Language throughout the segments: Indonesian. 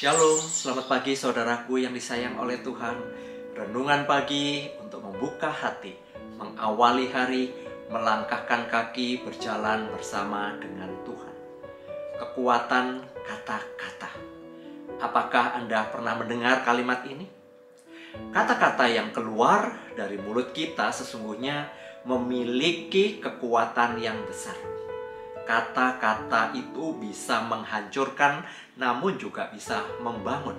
Shalom, selamat pagi saudaraku yang disayang oleh Tuhan. Renungan pagi untuk membuka hati, mengawali hari, melangkahkan kaki, berjalan bersama dengan Tuhan. Kekuatan kata-kata. Apakah Anda pernah mendengar kalimat ini? Kata-kata yang keluar dari mulut kita sesungguhnya memiliki kekuatan yang besar. Kata-kata itu bisa menghancurkan, namun juga bisa membangun.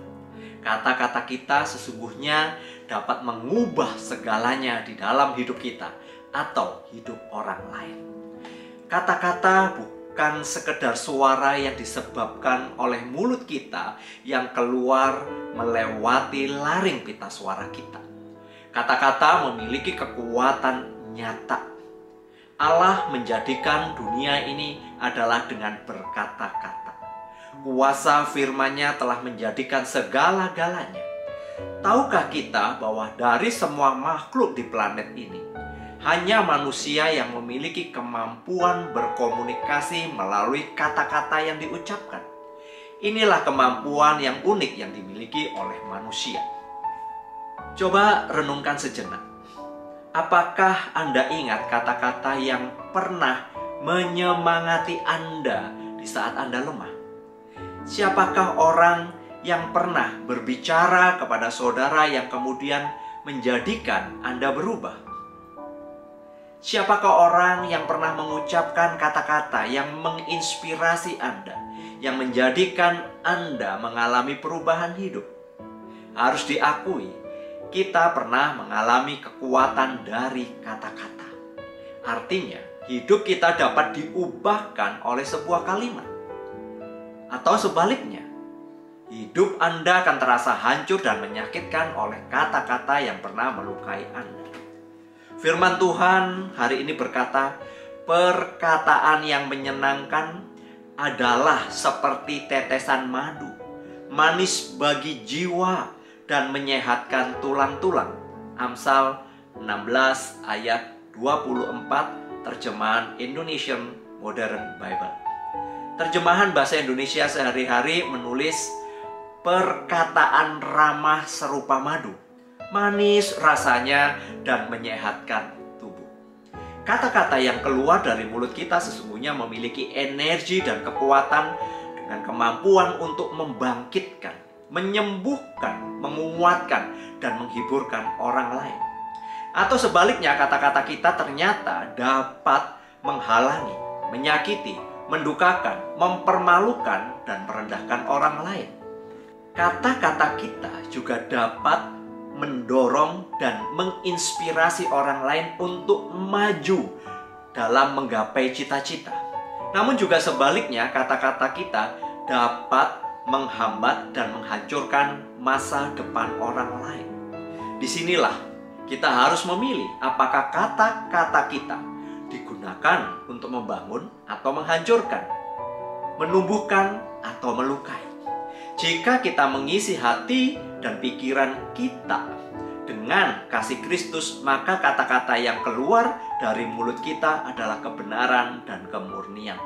Kata-kata kita sesungguhnya dapat mengubah segalanya di dalam hidup kita atau hidup orang lain. Kata-kata bukan sekedar suara yang disebabkan oleh mulut kita yang keluar melewati laring pita suara kita. Kata-kata memiliki kekuatan nyata. Allah menjadikan dunia ini adalah dengan berkata-kata. Kuasa firman-Nya telah menjadikan segala-galanya. Tahukah kita bahwa dari semua makhluk di planet ini, hanya manusia yang memiliki kemampuan berkomunikasi melalui kata-kata yang diucapkan? Inilah kemampuan yang unik yang dimiliki oleh manusia. Coba renungkan sejenak. Apakah Anda ingat kata-kata yang pernah menyemangati Anda di saat Anda lemah? Siapakah orang yang pernah berbicara kepada saudara yang kemudian menjadikan Anda berubah? Siapakah orang yang pernah mengucapkan kata-kata yang menginspirasi Anda, yang menjadikan Anda mengalami perubahan hidup? Harus diakui, kita pernah mengalami kekuatan dari kata-kata. Artinya, hidup kita dapat diubahkan oleh sebuah kalimat. Atau sebaliknya, hidup Anda akan terasa hancur dan menyakitkan oleh kata-kata yang pernah melukai Anda. Firman Tuhan hari ini berkata, perkataan yang menyenangkan adalah seperti tetesan madu, manis bagi jiwa, dan menyehatkan tulang-tulang. Amsal 16 ayat 24, terjemahan Indonesian Modern Bible. Terjemahan bahasa Indonesia sehari-hari menulis perkataan ramah serupa madu, manis rasanya dan menyehatkan tubuh. Kata-kata yang keluar dari mulut kita sesungguhnya memiliki energi dan kekuatan dengan kemampuan untuk membangkitkan, menyembuhkan, menguatkan, dan menghiburkan orang lain. Atau sebaliknya, kata-kata kita ternyata dapat menghalangi, menyakiti, mendukakan, mempermalukan, dan merendahkan orang lain. Kata-kata kita juga dapat mendorong dan menginspirasi orang lain untuk maju dalam menggapai cita-cita. Namun juga sebaliknya, kata-kata kita dapat menghambat dan menghancurkan masa depan orang lain. Disinilah kita harus memilih apakah kata-kata kita digunakan untuk membangun atau menghancurkan, menumbuhkan atau melukai. Jika kita mengisi hati dan pikiran kita dengan kasih Kristus, maka kata-kata yang keluar dari mulut kita adalah kebenaran dan kemurnian.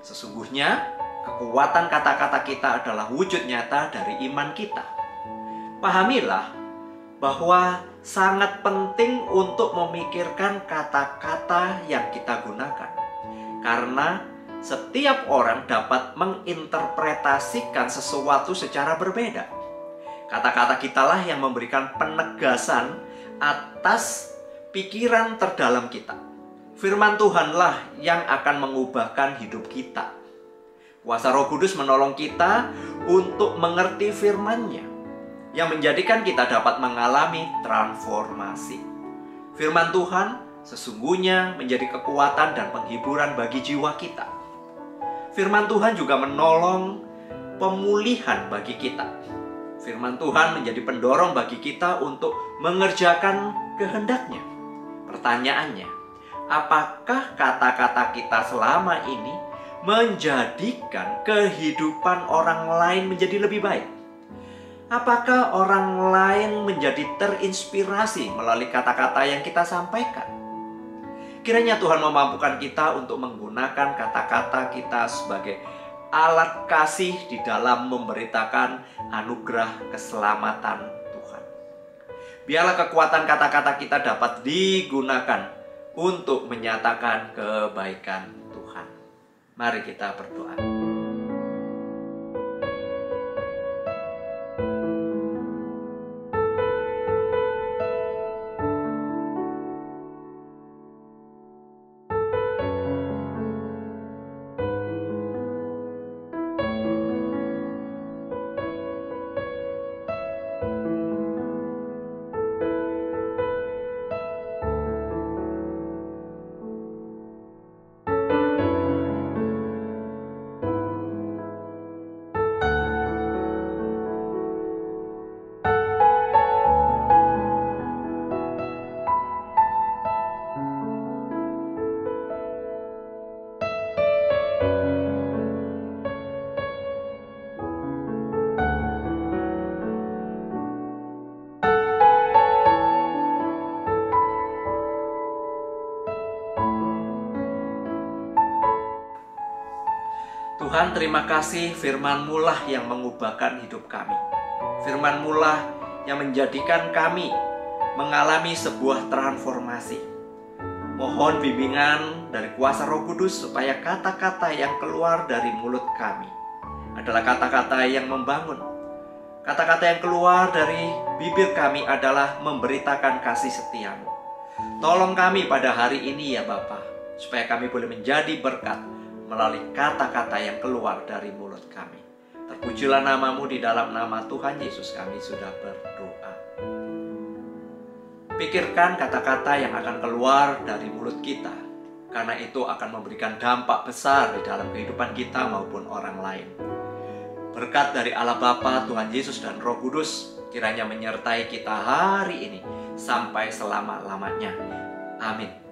Sesungguhnya kekuatan kata-kata kita adalah wujud nyata dari iman kita. Pahamilah bahwa sangat penting untuk memikirkan kata-kata yang kita gunakan. Karena setiap orang dapat menginterpretasikan sesuatu secara berbeda. Kata-kata kitalah yang memberikan penegasan atas pikiran terdalam kita. Firman Tuhanlah yang akan mengubahkan hidup kita. Kuasa Roh Kudus menolong kita untuk mengerti firman-Nya yang menjadikan kita dapat mengalami transformasi. Firman Tuhan sesungguhnya menjadi kekuatan dan penghiburan bagi jiwa kita. Firman Tuhan juga menolong pemulihan bagi kita. Firman Tuhan menjadi pendorong bagi kita untuk mengerjakan kehendak-Nya. Pertanyaannya, apakah kata-kata kita selama ini menjadikan kehidupan orang lain menjadi lebih baik? Apakah orang lain menjadi terinspirasi melalui kata-kata yang kita sampaikan? Kiranya Tuhan memampukan kita untuk menggunakan kata-kata kita sebagai alat kasih di dalam memberitakan anugerah keselamatan Tuhan. Biarlah kekuatan kata-kata kita dapat digunakan untuk menyatakan kebaikan Tuhan. Mari kita berdoa. Tuhan, terima kasih firman-Mu lah yang mengubahkan hidup kami. Firman-Mu lah yang menjadikan kami mengalami sebuah transformasi. Mohon bimbingan dari kuasa Roh Kudus supaya kata-kata yang keluar dari mulut kami adalah kata-kata yang membangun. Kata-kata yang keluar dari bibir kami adalah memberitakan kasih setia-Mu. Tolong kami pada hari ini ya Bapa, supaya kami boleh menjadi berkat melalui kata-kata yang keluar dari mulut kami. Terpujilah nama-Mu, di dalam nama Tuhan Yesus kami sudah berdoa. Pikirkan kata-kata yang akan keluar dari mulut kita, karena itu akan memberikan dampak besar di dalam kehidupan kita maupun orang lain. Berkat dari Allah Bapa, Tuhan Yesus dan Roh Kudus kiranya menyertai kita hari ini sampai selama-lamanya. Amin.